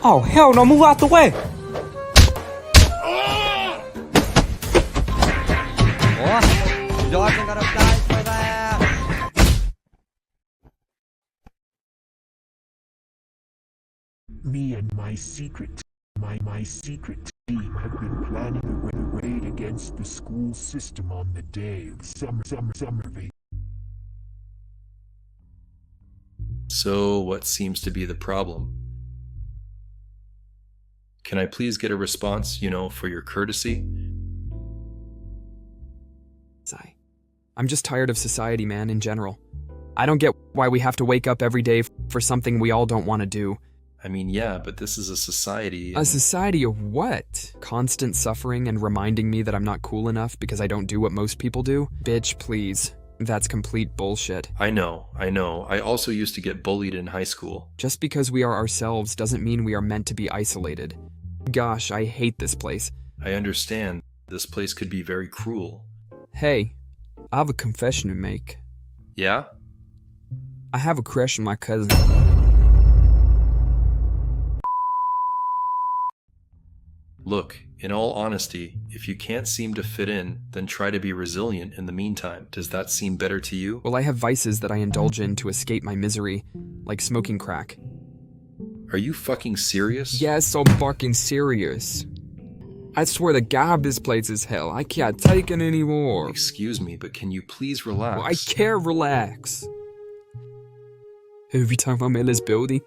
Oh, hell no, move out the way! Oh, you wasn't gonna die for that! Me and my secret team have been planning a raid against the school system on the day of summer vacation. So, what seems to be the problem? Can I please get a response, for your courtesy? I'm just tired of society, man, in general. I don't get why we have to wake up every day for something we all don't want to do. I mean, yeah, but this is a society. A society of what? Constant suffering and reminding me that I'm not cool enough because I don't do what most people do? Bitch, please. That's complete bullshit. I know. I also used to get bullied in high school. Just because we are ourselves doesn't mean we are meant to be isolated. Gosh, I hate this place. I understand. This place could be very cruel. Hey, I have a confession to make. Yeah? I have a crush on my cousin. Look, in all honesty, if you can't seem to fit in, then try to be resilient in the meantime. Does that seem better to you? Well, I have vices that I indulge in to escape my misery, like smoking crack. Are you fucking serious? Yes, I'm fucking serious. I swear to God this place is hell. I can't take it anymore. Excuse me, but can you please relax? Well, I can't relax. Every time I'm in this building,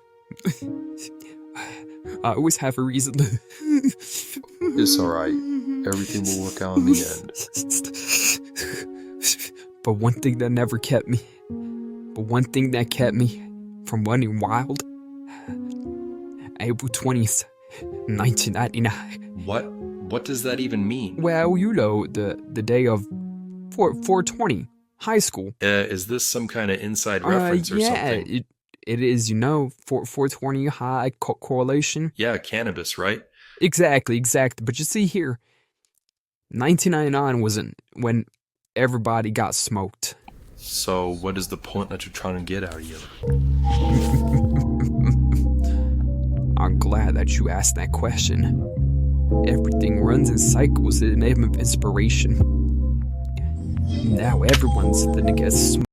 I always have a reason to... It's alright. Everything will work out in the end. But one thing that kept me from running wild, April 20th, 1999. What does that even mean? Well, the day of 420, high school. Is this some kind of inside reference or something? Yeah, it is, 420 high correlation. Yeah, cannabis, right? Exactly. But you see here, 1999 wasn't when everybody got smoked. So what is the point that you're trying to get out of you? I'm glad that you asked that question. Everything runs in cycles in the name of inspiration. Now everyone's gonna get smoked.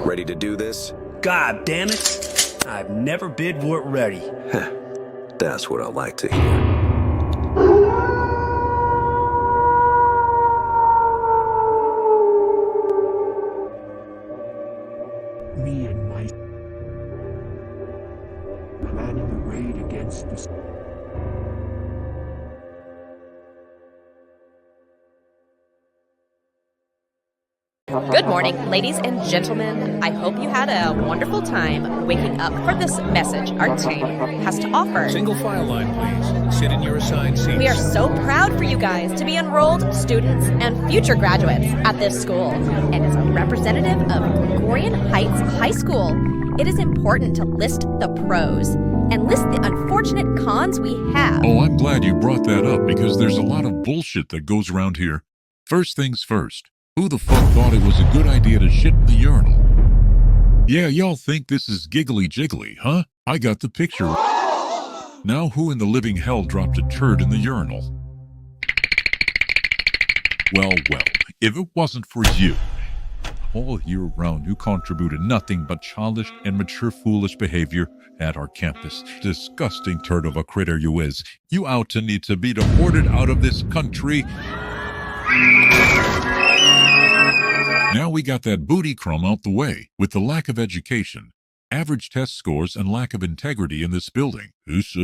Ready to do this? God damn it! I've never been more ready. That's what I like to hear. Me and my planning a raid against the Good morning, ladies and gentlemen. I hope you had a wonderful time waking up for this message our team has to offer. Single file line, please. Sit in your assigned seats. We are so proud for you guys to be enrolled students and future graduates at this school. And as a representative of Gregorian Heights High School, it is important to list the pros and list the unfortunate cons we have. Oh, I'm glad you brought that up because there's a lot of bullshit that goes around here. First things first. Who the fuck thought it was a good idea to shit in the urinal? Yeah, y'all think this is giggly jiggly, huh? I got the picture. Now who in the living hell dropped a turd in the urinal? Well, if it wasn't for you, all year round you contributed nothing but childish, immature, foolish behavior at our campus. Disgusting turd of a critter you is. You out to need to be deported out of this country. Now we got that booty crumb out the way. With the lack of education, average test scores, and lack of integrity in this building, it's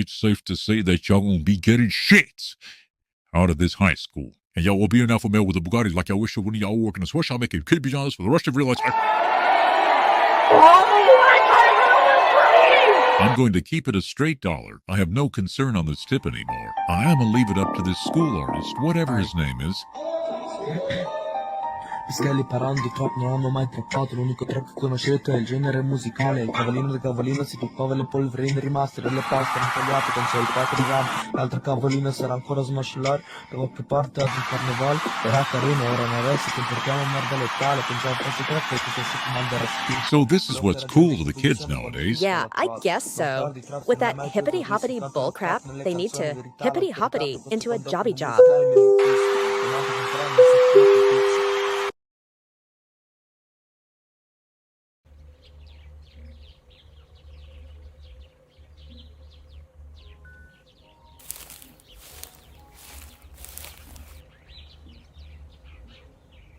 safe to say that y'all gonna be getting shit out of this high school. And y'all will be an alpha male with a Bugatti like y'all wish one of y'all work in a sweatshop making kid pajamas for the rest of your life. I'm going to keep it a straight dollar. I have no concern on this tip anymore. I am gonna leave it up to this school artist, whatever his name is. Pischelli parando di trap non hanno mai trappato. L'unico trap che conoscete è il genere musicale. Il cavallino del cavallino si toccava le polverine rimaste delle paste non tagliate con sei il pack di ram. L'altra cavolina sarà ancora smascellare da qualche parte ad un carnevale. Era carino, ora non resta che portiamo merda letale. Pensavo fosse troppo e che fosse comandare a So this is what's cool to the kids nowadays. Yeah, I guess so. With that hippity hoppity bullcrap, they need to hippity hoppity into a jobby job.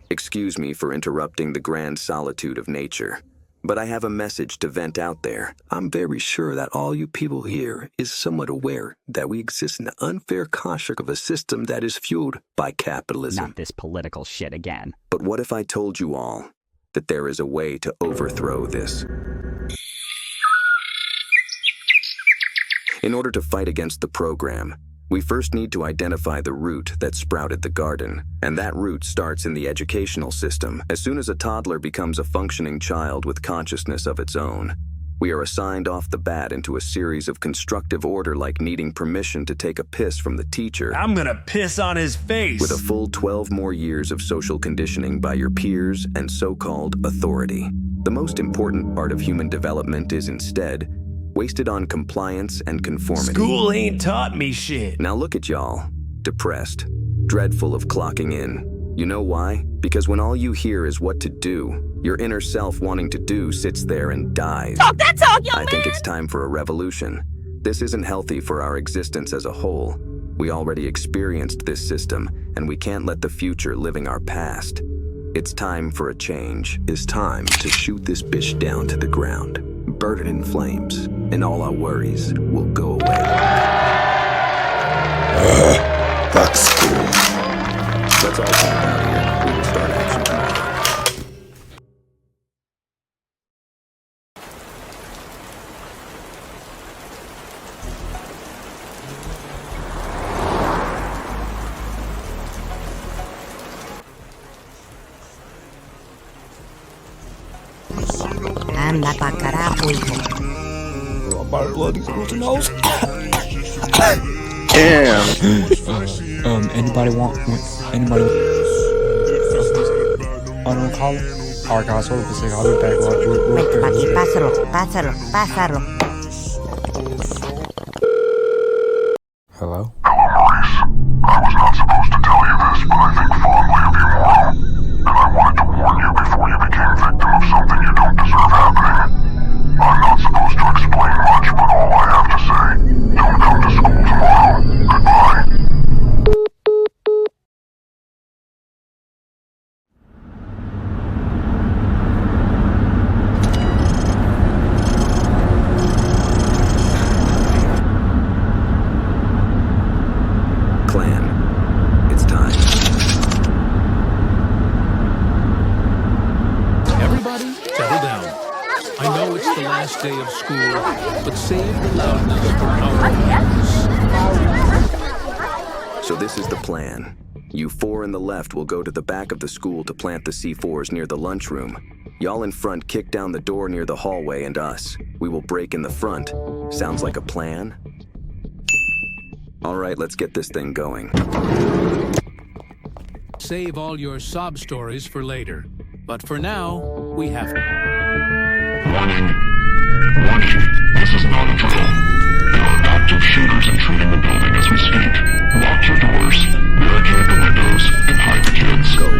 Excuse me for interrupting the grand solitude of nature, but I have a message to vent out there. I'm very sure that all you people here is somewhat aware that we exist in an unfair construct of a system that is fueled by capitalism. Not this political shit again. But what if I told you all that there is a way to overthrow this? In order to fight against the program, we first need to identify the root that sprouted the garden, and that root starts in the educational system. As soon as a toddler becomes a functioning child with consciousness of its own, we are assigned off the bat into a series of constructive order like needing permission to take a piss from the teacher. I'm gonna piss on his face. With a full 12 more years of social conditioning by your peers and so-called authority. The most important part of human development is instead wasted on compliance and conformity. School ain't taught me shit. Now look at y'all, depressed, dreadful of clocking in. You know why? Because when all you hear is what to do, your inner self wanting to do sits there and dies. Talk that talk, young man! I think it's time for a revolution. This isn't healthy for our existence as a whole. We already experienced this system, and we can't let the future living our past. It's time for a change. It's time to shoot this bitch down to the ground, burn it in flames, and all our worries will go away. That's school. Let's all come out here. We will start action tomorrow. Anda pa' carajo, hijo. Damn. Anybody want anybody? I don't call it. Alright guys, hold up a second. I'll be back. Vente pa' aquí, pásalo. Hello? I was not supposed to tell you this, but I think fondly of you all. And I wanted to warn you before you became victim of something you don't deserve happening. I'm not supposed to explain much, but all I have to say, don't come to school tomorrow. Goodbye. Clan, it's time. Everybody, settle down. I know it's the last day of school, but save the loudness for our So this is the plan. You four in the left will go to the back of the school to plant the C4s near the lunchroom. Y'all in front kick down the door near the hallway and us. We will break in the front. Sounds like a plan? All right, let's get this thing going. Save all your sob stories for later. But for now, we have to. Warning. This is not a drill. There are active shooters intruding the building as we speak. Lock your doors, barricade the windows, and hide the kids. Go.